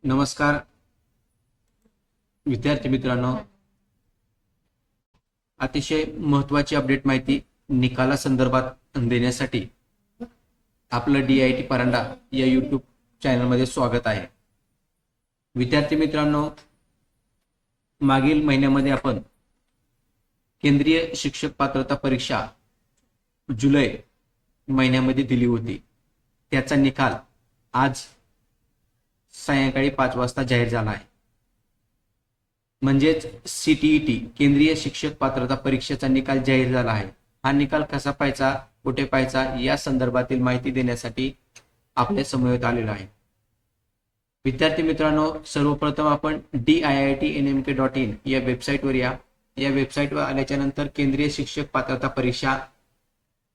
नमस्कार विद्यार्थी मित्रांनो, अतिशय महत्त्वाची अपडेट माहिती निकाला संदर्भात देण्यासाठी आपलं DIT परांडा या यूट्यूब चॅनलमध्ये स्वागत आहे। विद्यार्थी मित्रांनो, मागील महिन्यामध्ये आपण केंद्रीय शिक्षक पात्रता परीक्षा जुलै महिन्यामध्ये दिली होती। त्याचा निकाल आज सायंकाळी 5 वाजता जाहीर झाला आहे। म्हणजेच CTET केंद्रीय शिक्षक पात्रता परीक्षेचा निकाल जाहीर झाला आहे। हा निकाल कसा पाहायचा, कुठे पाहायचा या संदर्भातील माहिती देण्यासाठी आपल्या समवेत आलेलो आहे। विद्यार्थी मित्रांनो, सर्वप्रथम आपण diitnmk.in या वेबसाईटवर या। या वेबसाईटवर आल्याच्या नंतर केंद्रीय शिक्षक पात्रता परीक्षा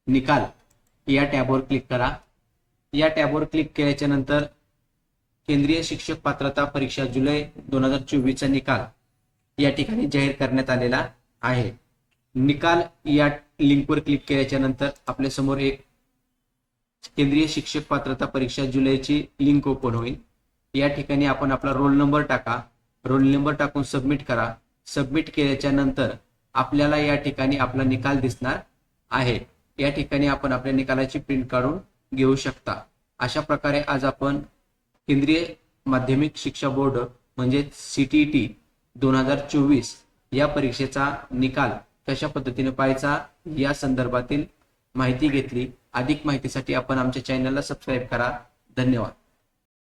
निकाल या टॅबवर क्लिक करा। या टॅबवर क्लिक केल्याच्या नंतर केंद्रीय शिक्षक पात्रता परीक्षा जुलै 2024 चा निकाल या ठिकाणी जाहीर करण्यात आलेला आहे। निकाल या लिंकवर क्लिक केल्याच्या नंतर आपल्या समोर एक केंद्रीय शिक्षक पात्रता परीक्षा जुलैची लिंक ओपन होईल। या ठिकाणी आपण आपला रोल नंबर टाका, रोल नंबर टाकून सबमिट करा। सबमिट केल्याच्या नंतर आपल्याला या ठिकाणी आपला निकाल दिसणार आहे। या ठिकाणी आपण आपल्या निकालाची प्रिंट काढून घेऊ शकता। अशा प्रकारे आज आपण केंद्रीय माध्यमिक शिक्षा बोर्ड म्हणजे CTET 2024 या परीक्षेचा निकाल कशा पद्धतीने पाहायचा या संदर्भातील माहिती घेतली। अधिक माहितीसाठी आपण आमच्या चॅनलला सबस्क्राइब करा। धन्यवाद।